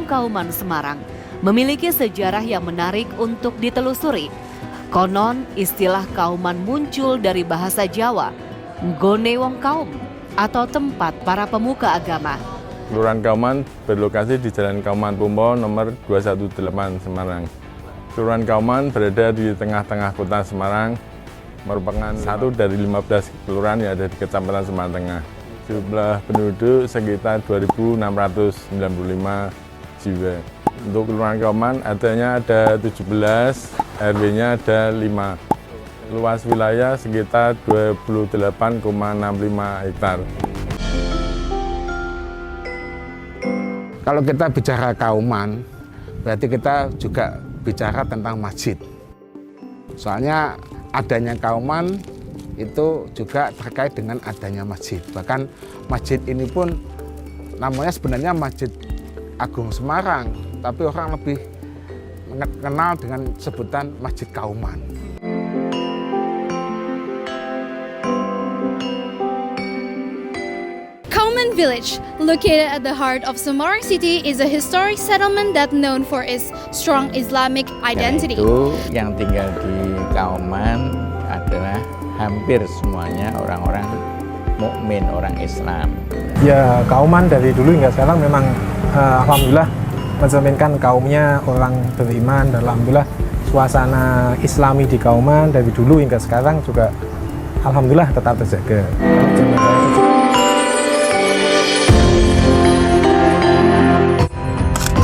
Kauman, Semarang memiliki sejarah yang menarik untuk ditelusuri. Konon, istilah Kauman muncul dari bahasa Jawa, nggone wong kaum, atau tempat para pemuka agama. Kelurahan Kauman berlokasi di Jalan Kauman Pumpo nomor 218 Semarang. Kelurahan Kauman berada di tengah-tengah kota Semarang, merupakan satu dari 15 kelurahan yang ada di Kecamatan Semarang Tengah. Jumlah penduduk sekitar 2.695 jiwa. Untuk Kelurahan Kauman adanya ada 17, RW-nya ada 5. Luas wilayah sekitar 28,65 hektar. Kalau kita bicara Kauman, berarti kita juga bicara tentang masjid. Soalnya adanya Kauman itu juga terkait dengan adanya masjid. Bahkan masjid ini pun namanya sebenarnya Masjid Agung Semarang, tapi orang lebih kenal dengan sebutan Masjid Kauman. Kauman Village, located at the heart of Semarang City, is a historic settlement that known for its strong Islamic identity. Itu yang tinggal di Kauman adalah hampir semuanya orang-orang mukmin, orang Islam. Ya, Kauman dari dulu hingga sekarang memang alhamdulillah mencerminkan kaumnya orang beriman, dan alhamdulillah suasana Islami di Kauman dari dulu hingga sekarang juga alhamdulillah tetap terjaga.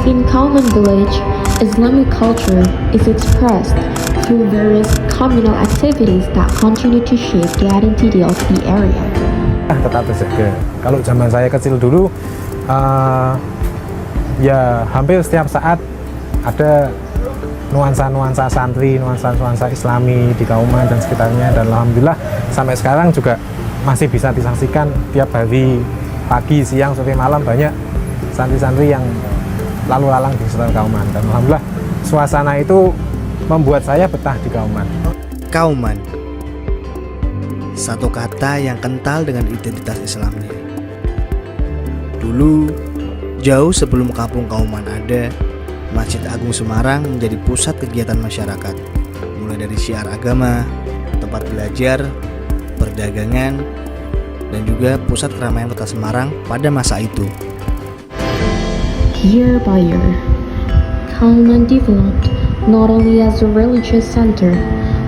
In Kauman Village, Islamic culture is expressed through various communal activities that continue to shape the identity of the area. Tetap terjaga. Kalau zaman saya kecil dulu, ya hampir setiap saat ada nuansa-nuansa santri, nuansa-nuansa Islami di Kauman dan sekitarnya, dan alhamdulillah sampai sekarang juga masih bisa disaksikan tiap hari, pagi, siang, sore, malam banyak santri-santri yang lalu lalang di sekitar Kauman, dan alhamdulillah suasana itu membuat saya betah di Kauman. Kauman, satu kata yang kental dengan identitas Islamnya. Dulu, jauh sebelum kampung Kauman ada, Masjid Agung Semarang menjadi pusat kegiatan masyarakat, mulai dari syiar agama, tempat belajar, perdagangan, dan juga pusat keramaian kota Semarang pada masa itu. Year by year, Kauman developed not only as a religious center,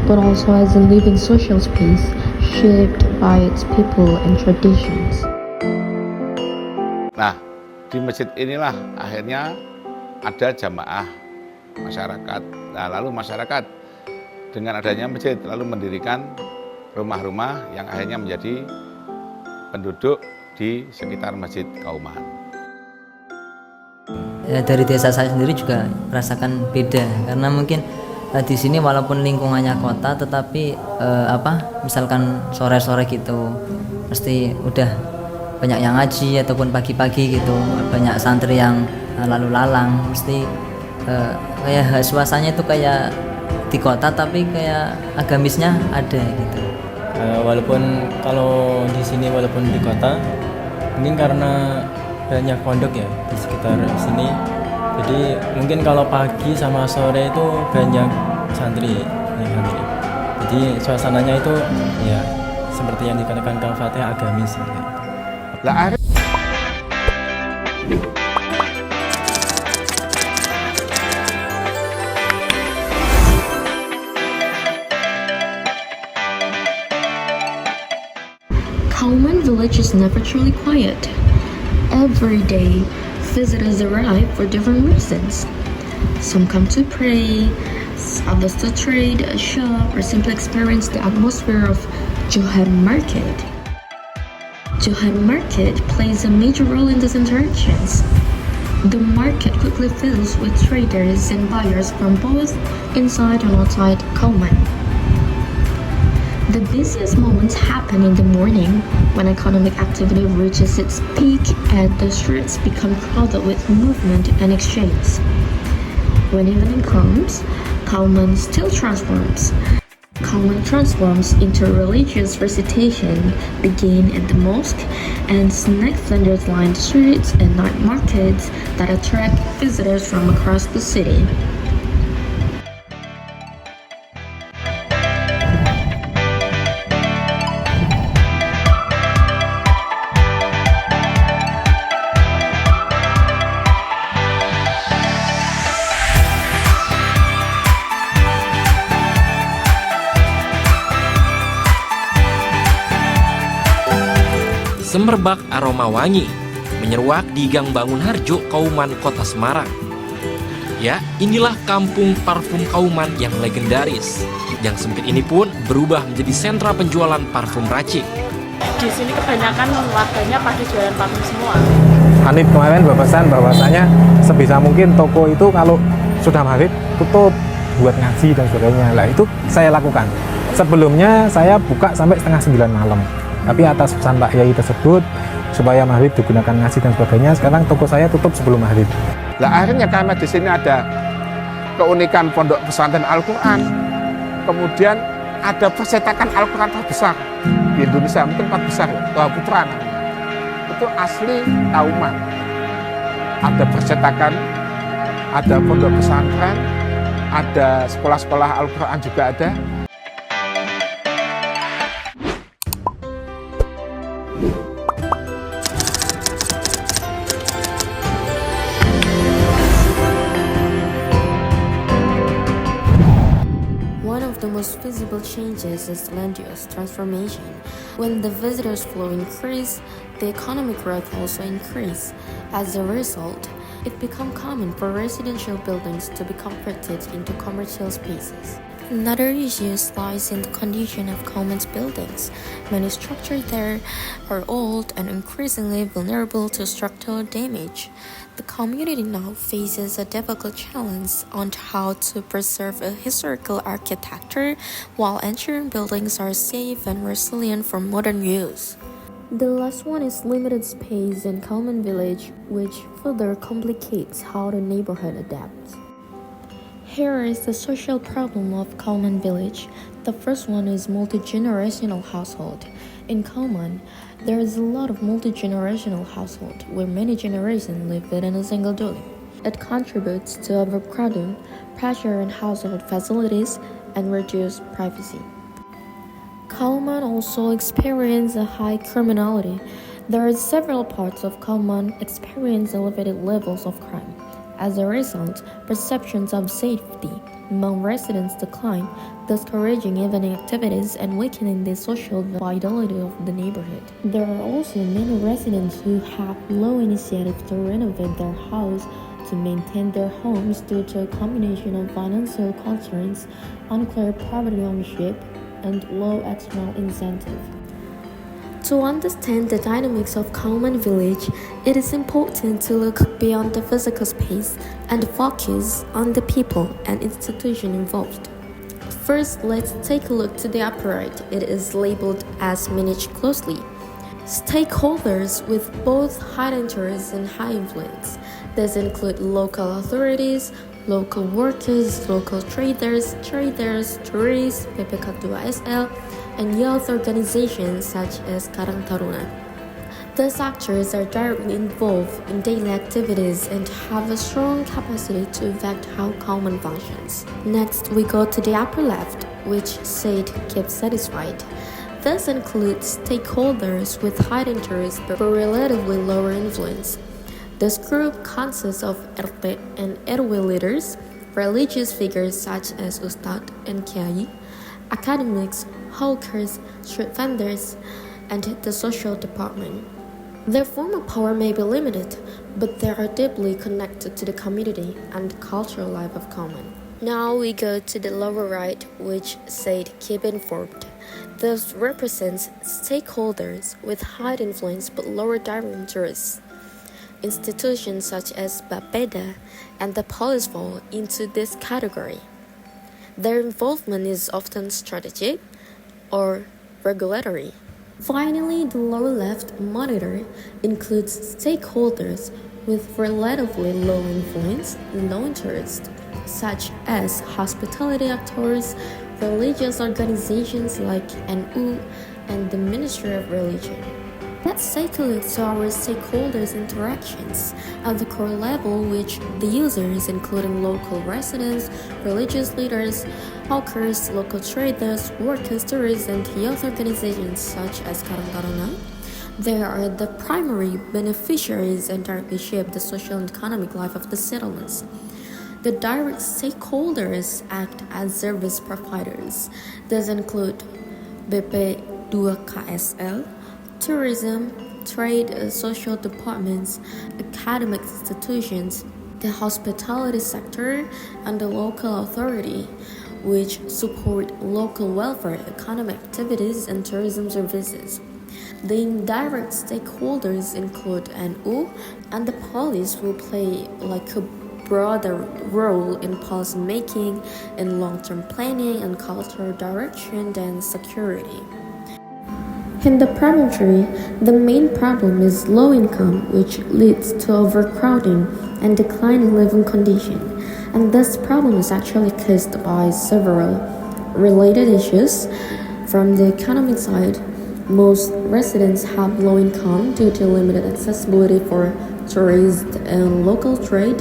but also as a living social space shaped by its people and traditions. Nah, di masjid inilah akhirnya ada jamaah masyarakat. Nah, lalu masyarakat dengan adanya masjid lalu mendirikan rumah-rumah yang akhirnya menjadi penduduk di sekitar Masjid Kauman. Ya, dari desa saya sendiri juga merasakan beda, karena mungkin di sini walaupun lingkungannya kota, tetapi misalkan sore-sore gitu mesti udah banyak yang ngaji, ataupun pagi-pagi gitu banyak santri yang lalu lalang, mesti kayak suasananya itu kayak di kota tapi kayak agamisnya ada gitu. Walaupun kalau di sini walaupun di kota, mungkin karena banyak pondok ya di sekitar sini, jadi mungkin kalau pagi sama sore itu banyak santri, jadi suasananya itu ya seperti yang dikatakan Kang Fatih, agamis gitu. Kauman Village is never truly quiet. Every day, visitors arrive for different reasons. Some come to pray, others to trade, shop, or simply experience the atmosphere of Johan Market. Johan Market plays a major role in these interactions. The market quickly fills with traders and buyers from both inside and outside Kauman. The busiest moments happen in the morning, when economic activity reaches its peak and the streets become crowded with movement and exchange. When evening comes, Kauman still transforms. Kauman transforms into religious recitation, begin at the mosque, and snack vendors line the streets and night markets that attract visitors from across the city. Semerbak aroma wangi menyeruak di Gang Bangun Harjo, Kauman, Kota Semarang. Ya, inilah kampung parfum Kauman yang legendaris. Yang sempit ini pun berubah menjadi sentra penjualan parfum racik. Di sini kebanyakan warganya pada jualan parfum semua. Hanif kemarin berpesan bahwasanya sebisa mungkin toko itu kalau sudah maghrib tutup buat ngaji dan sebagainya. Lah itu saya lakukan. Sebelumnya saya buka sampai 8:30 malam. Tapi atas pesan Pak Yai tersebut, supaya maghrib digunakan ngaji dan sebagainya, sekarang toko saya tutup sebelum maghrib. Lah akhirnya karena di sini ada keunikan pondok pesantren Al-Quran, kemudian ada percetakan Al-Quran terbesar di Indonesia, mungkin 4 besar, Tua Putra namanya. Itu asli Kauman. Ada percetakan, ada pondok pesantren, ada sekolah-sekolah Al-Quran juga ada. One of the most visible changes is land use transformation. When the visitors flow increase, the economic growth also increase. As a result, it became common for residential buildings to be converted into commercial spaces. Another issue lies in the condition of Kauman's buildings. Many structures there are old and increasingly vulnerable to structural damage. The community now faces a difficult challenge on how to preserve a historical architecture while ensuring buildings are safe and resilient for modern use. The last one is limited space in Kauman village, which further complicates how the neighborhood adapts. Here is the social problem of Kauman village. The first one is multi-generational household. In Kauman, there is a lot of multi-generational household where many generations live within a single dwelling. It contributes to overcrowding, pressure on household facilities, and reduced privacy. Kauman also experiences a high criminality. There are several parts of Kauman experience elevated levels of crime. As a result, perceptions of safety among residents decline, discouraging evening activities and weakening the social vitality of the neighborhood. There are also many residents who have low initiative to renovate their house to maintain their homes due to a combination of financial constraints, unclear property ownership, and low external incentive. To understand the dynamics of Kauman village, it is important to look beyond the physical space and focus on the people and institution involved. First, let's take a look to the upper right. It is labeled as manage closely. Stakeholders with both high interest and high influence. This include local authorities, local workers, local traders, tourists, PPK2SL, and youth organizations such as Karang Taruna. These actors are directly involved in daily activities and have a strong capacity to affect how Kauman functions. Next, we go to the upper left, which said keep satisfied. This includes stakeholders with high interest but relatively lower influence. This group consists of RT and RW leaders, religious figures such as Ustad and Kiai, academics, hawkers, street vendors, and the social department. Their formal power may be limited, but they are deeply connected to the community and cultural life of Kauman. Now we go to the lower right, which said keep informed. This represents stakeholders with high influence but lower direct interests. Institutions such as Bapeda and the police fall into this category. Their involvement is often strategic or regulatory. Finally, the lower left monitor includes stakeholders with relatively low influence and low interest, such as hospitality actors, religious organizations like NU and the Ministry of Religion. Let's take a look to our stakeholders' interactions at the core level, which the users, including local residents, religious leaders, hawkers, local traders, workers, tourists, and youth organizations such as Karang-Tarunan. They are the primary beneficiaries and directly shape the social and economic life of the settlements. The direct stakeholders act as service providers. These include BP2KSL, tourism, trade, social departments, academic institutions, the hospitality sector, and the local authority, which support local welfare, economic activities, and tourism services. The indirect stakeholders include NU and the police, who play like a broader role in policy making, in long-term planning, and cultural direction than security. In the promontory, the main problem is low income, which leads to overcrowding and declining living conditions. And this problem is actually caused by several related issues. From the economic side, most residents have low income due to limited accessibility for tourists and local trade.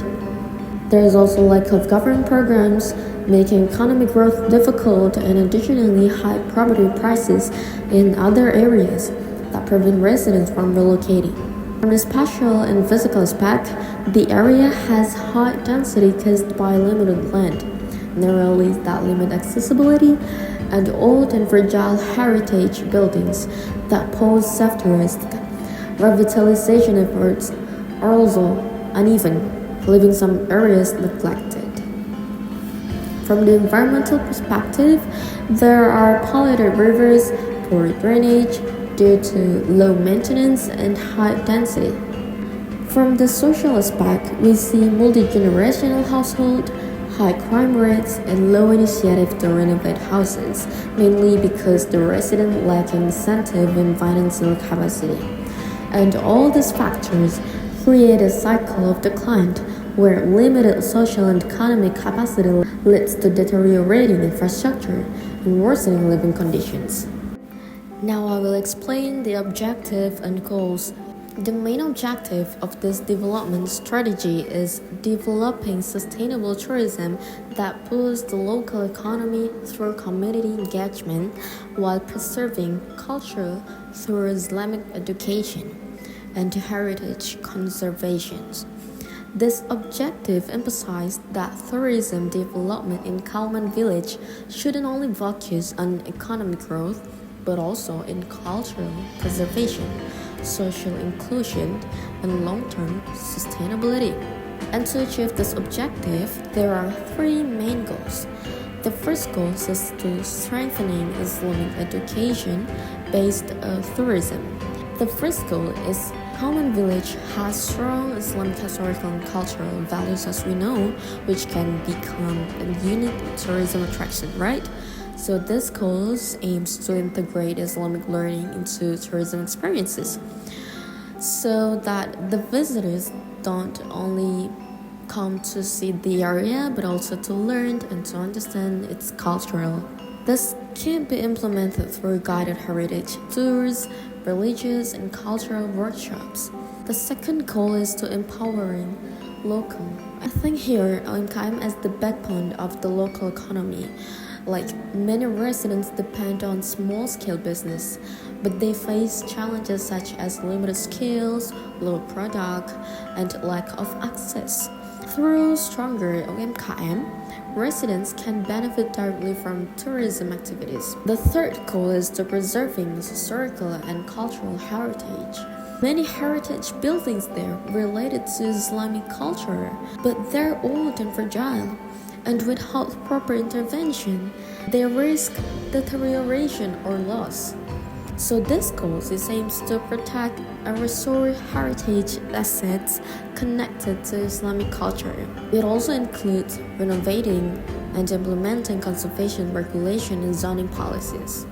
There is also lack of government programs, making economic growth difficult, and additionally high property prices in other areas that prevent residents from relocating. From the spatial and physical aspect, the area has high density caused by limited land, narrow lanes that limit accessibility, and old and fragile heritage buildings that pose safety risks. Revitalization efforts are also uneven, leaving some areas neglected. From the environmental perspective, there are polluted rivers, poor drainage due to low maintenance and high density. From the social aspect, we see multi-generational household, high crime rates, and low initiative to renovate houses, mainly because the residents lack incentive and financial capacity. And all these factors create a cycle of decline where limited social and economic capacity leads to deteriorating infrastructure and worsening living conditions. Now I will explain the objective and goals. The main objective of this development strategy is developing sustainable tourism that boosts the local economy through community engagement while preserving culture through Islamic education and heritage conservation. This objective emphasized that tourism development in Kauman village shouldn't only focus on economic growth, but also in cultural preservation, social inclusion, and long-term sustainability. And to achieve this objective, there are three main goals. The first goal is to strengthening Islamic education-based tourism. The first goal is Kauman village has strong Islamic historical and cultural values, as we know, which can become a unique tourism attraction, right? So this course aims to integrate Islamic learning into tourism experiences so that the visitors don't only come to see the area but also to learn and to understand its cultural. This can be implemented through guided heritage tours, religious and cultural workshops. The second goal is to empowering local. I think here UMKM is the backbone of the local economy. Like many residents depend on small-scale business, but they face challenges such as limited skills, low product, and lack of access. Through stronger UMKM, residents can benefit directly from tourism activities. The third goal is to preserving historical and cultural heritage. Many heritage buildings there related to Islamic culture, but they're old and fragile, and without proper intervention, they risk deterioration or loss. So this goal aims to protect and restore heritage assets connected to Islamic culture. It also includes renovating and implementing conservation regulation and zoning policies.